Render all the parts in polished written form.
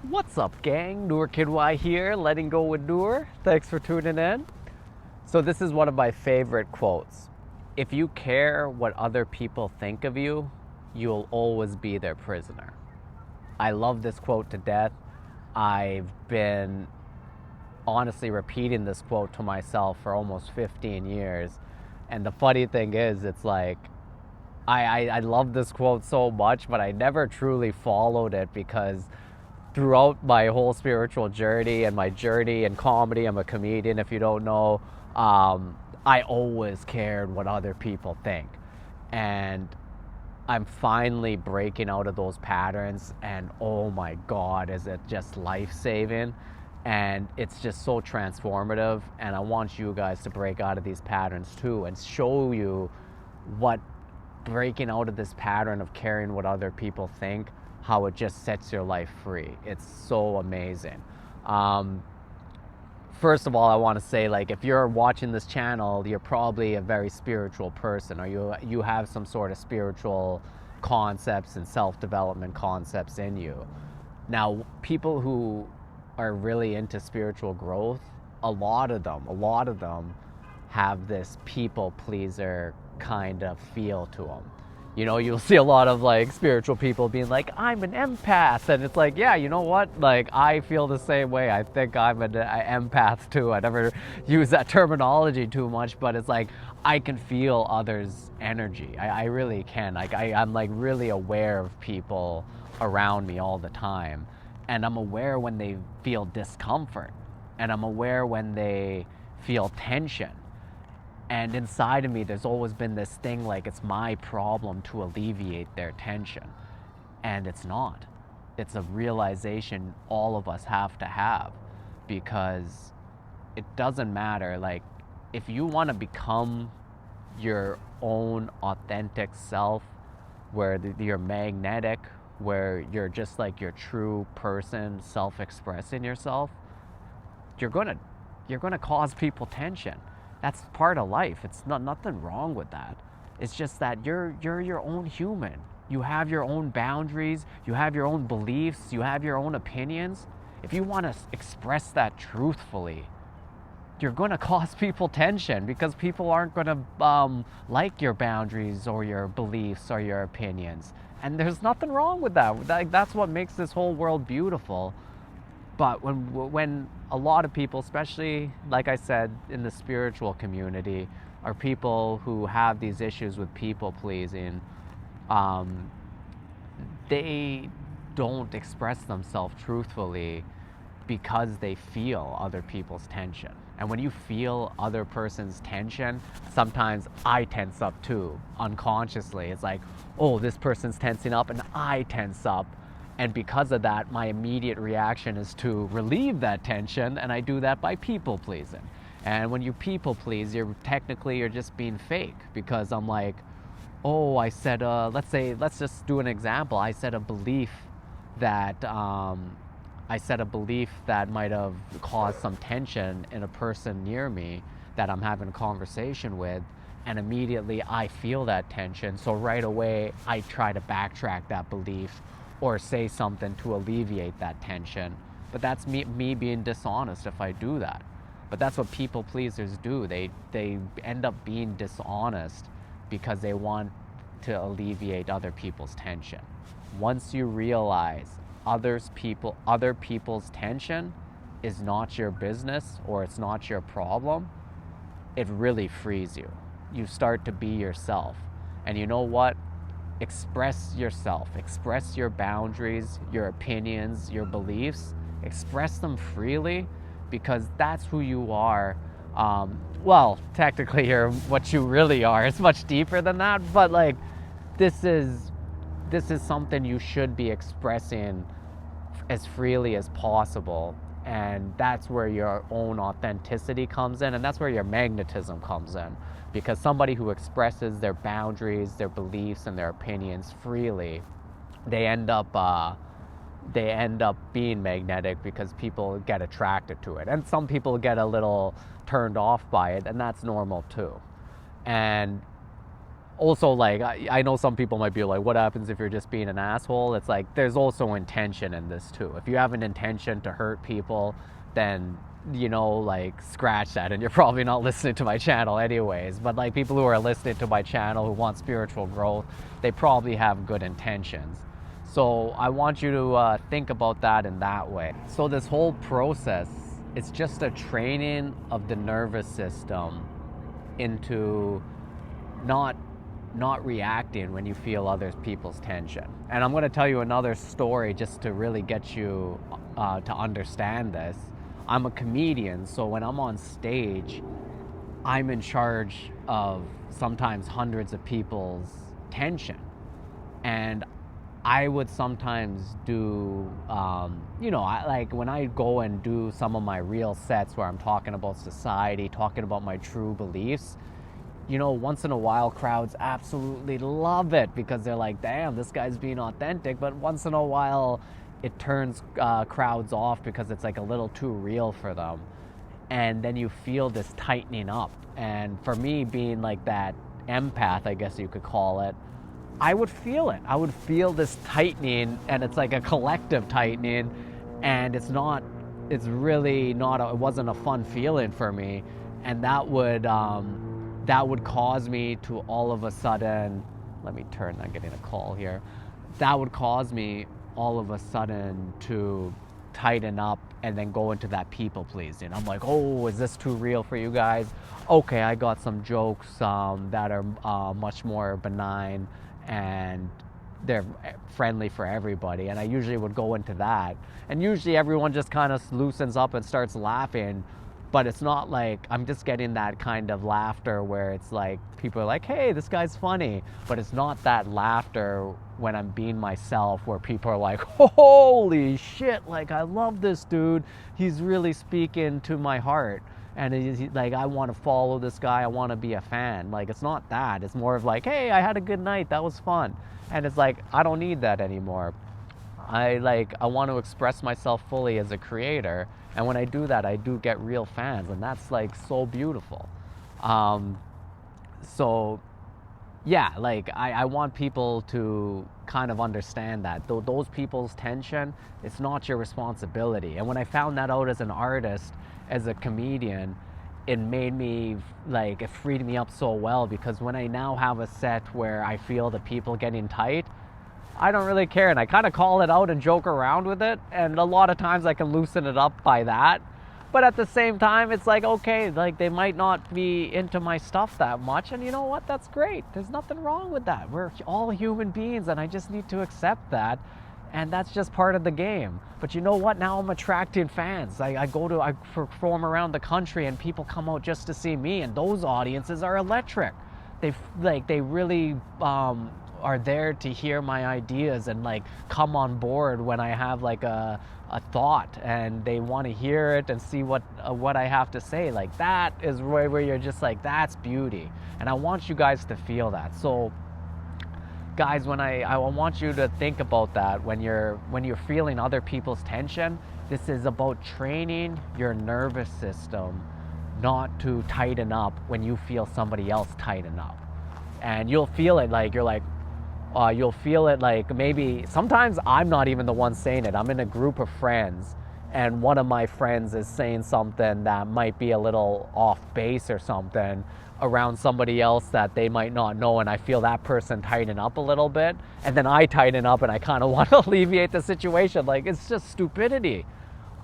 What's up, gang? Noor Kidwai here, letting go with Noor. Thanks for tuning in. So, this is one of my favorite quotes. If you care what other people think of you, you'll always be their prisoner. I love this quote to death. I've been honestly repeating this quote to myself for almost 15 years. And the funny thing is, it's like, I love this quote so much, but I never truly followed it because throughout my whole spiritual journey and my journey in comedy, I'm a comedian if you don't know, I always cared what other people think. And I'm finally breaking out of those patterns, and oh my God, is it just life-saving. And it's just so transformative, and I want you guys to break out of these patterns too and show you what breaking out of this pattern of caring what other people think, how it just sets your life free. It's so amazing. First of all, I want to say, like, if you're watching this channel, you're probably a very spiritual person, or you have some sort of spiritual concepts and self-development concepts in you. Now, people who are really into spiritual growth, a lot of them have this people pleaser kind of feel to them. You know, you'll see a lot of like spiritual people being like, I'm an empath. And it's like, yeah, you know what? Like, I feel the same way. I think I'm an empath too. I never use that terminology too much, but it's like, I can feel others' energy. I really can. Like, I'm like really aware of people around me all the time. And I'm aware when they feel discomfort. And I'm aware when they feel tension. And inside of me, there's always been this thing like it's my problem to alleviate their tension. And it's not. It's a realization all of us have to have, because it doesn't matter. Like, if you want to become your own authentic self, where you're magnetic, where you're just like your true person, self-expressing yourself, you're gonna cause people tension. That's part of life. It's nothing wrong with that. It's just that you're your own human. You have your own boundaries, you have your own beliefs, you have your own opinions. If you want to express that truthfully, you're going to cause people tension, because people aren't going to like your boundaries or your beliefs or your opinions. And there's nothing wrong with that. Like, that's what makes this whole world beautiful. But when a lot of people, especially, like I said, in the spiritual community, are people who have these issues with people pleasing, they don't express themselves truthfully because they feel other people's tension. And when you feel other person's tension, sometimes I tense up too, unconsciously. It's like, oh, this person's tensing up and I tense up. And because of that, my immediate reaction is to relieve that tension, and I do that by people pleasing. And when you people please, you're just being fake, because I'm like, oh, I said, let's just do an example. I said a belief that might have caused some tension in a person near me that I'm having a conversation with, and immediately I feel that tension. So right away, I try to backtrack that belief or say something to alleviate that tension. But that's me being dishonest if I do that. But that's what people pleasers do. They end up being dishonest because they want to alleviate other people's tension. Once you realize other people's tension is not your business, or it's not your problem, it really frees you. You start to be yourself. And you know what? Express yourself, express your boundaries, your opinions, your beliefs, express them freely, because that's who you are. Well, technically you're what you really are. It's much deeper than that, but like, this is something you should be expressing as freely as possible. And that's where your own authenticity comes in, and that's where your magnetism comes in. Because somebody who expresses their boundaries, their beliefs, and their opinions freely, they end up being magnetic, because people get attracted to it. And some people get a little turned off by it, and that's normal too. And also, like, I know some people might be like, what happens if you're just being an asshole? It's like there's also intention in this too. If you have an intention to hurt people, then, you know, like, scratch that, and you're probably not listening to my channel anyways. But like, people who are listening to my channel who want spiritual growth, they probably have good intentions. So I want you to think about that in that way. So this whole process, it's just a training of the nervous system into not reacting when you feel other people's tension. And I'm going to tell you another story just to really get you to understand this. I'm a comedian, so when I'm on stage, I'm in charge of sometimes hundreds of people's tension. And I would sometimes do, like when I go and do some of my real sets where I'm talking about society, talking about my true beliefs, you know, once in a while crowds absolutely love it because they're like, damn, this guy's being authentic. But once in a while it turns crowds off because it's like a little too real for them. And then you feel this tightening up. And for me, being like that empath, I guess you could call it, I would feel it. I would feel this tightening, and it's like a collective tightening, and it wasn't a fun feeling for me. And that would cause me to all of a sudden, let me turn, I'm getting a call here. That would cause me all of a sudden to tighten up and then go into that people pleasing. I'm like, oh, is this too real for you guys? Okay, I got some jokes that are much more benign and they're friendly for everybody. And I usually would go into that. And usually everyone just kind of loosens up and starts laughing. But it's not like I'm just getting that kind of laughter where it's like people are like, hey, this guy's funny. But it's not that laughter when I'm being myself where people are like, holy shit, like, I love this dude. He's really speaking to my heart. And he's like, I want to follow this guy. I want to be a fan. Like, it's not that. It's more of like, hey, I had a good night. That was fun. And it's like, I don't need that anymore. I want to express myself fully as a creator. And when I do that, I do get real fans. And that's like so beautiful. So yeah, like I want people to kind of understand that those people's tension, it's not your responsibility. And when I found that out as an artist, as a comedian, it made me like, it freed me up so well, because when I now have a set where I feel the people getting tight, I don't really care, and I kind of call it out and joke around with it, and a lot of times I can loosen it up by that. But at the same time, it's like, okay, like, they might not be into my stuff that much, and you know what, that's great. There's nothing wrong with that. We're all human beings, and I just need to accept that, and that's just part of the game. But you know what, now I'm attracting fans. I perform around the country, and people come out just to see me, and those audiences are electric. They really are there to hear my ideas and like come on board when I have like a thought, and they want to hear it and see what I have to say. Like, that is where you're just like, that's beauty. And I want you guys to feel that. So guys, when I want you to think about that when you're feeling other people's tension. This is about training your nervous system not to tighten up when you feel somebody else tighten up. And you'll feel it, like, you're like, you'll feel it like, maybe sometimes I'm not even the one saying it. I'm in a group of friends, and one of my friends is saying something that might be a little off base or something around somebody else that they might not know, and I feel that person tighten up a little bit, and then I tighten up, and I kind of want to alleviate the situation. Like, it's just stupidity.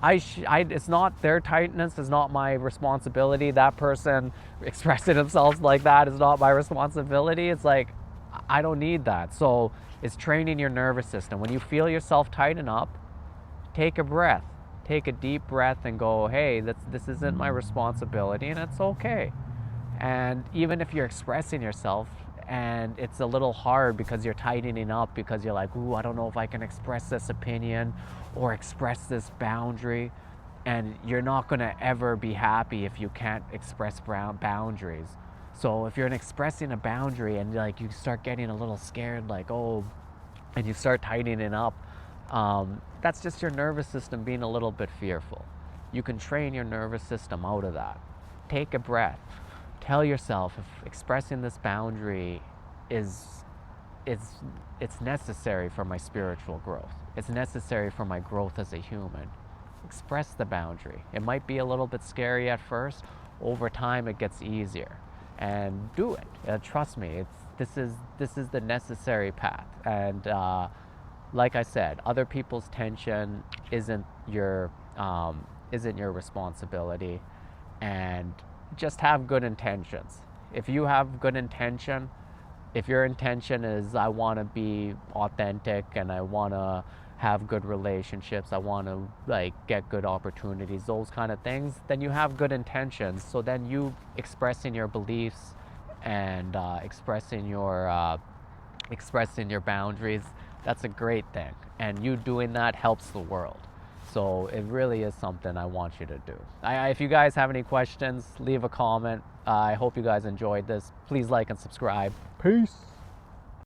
It's not their tightness, is not my responsibility. That person expressing themselves like that is not my responsibility. It's like, I don't need that. So it's training your nervous system. When you feel yourself tighten up, take a breath. Take a deep breath and go, hey, this isn't my responsibility, and it's okay. And even if you're expressing yourself and it's a little hard because you're tightening up, because you're like, ooh, I don't know if I can express this opinion or express this boundary, and you're not going to ever be happy if you can't express boundaries. So if you're expressing a boundary and like you start getting a little scared, like, oh, and you start tightening up, that's just your nervous system being a little bit fearful. You can train your nervous system out of that. Take a breath. Tell yourself, if expressing this boundary is it's it's necessary for my spiritual growth. It's necessary for my growth as a human. Express the boundary. It might be a little bit scary at first. Over time, it gets easier, and do it. Trust me. This is the necessary path. And like I said, other people's tension isn't your responsibility, and just have good intentions. If you have good intention, if your intention is I want to be authentic and I want to have good relationships, I want to like get good opportunities, those kind of things, then you have good intentions. So then you expressing your beliefs and expressing your boundaries, that's a great thing. And you doing that helps the world. So it really is something I want you to do. If you guys have any questions, leave a comment. I hope you guys enjoyed this. Please like and subscribe. Peace.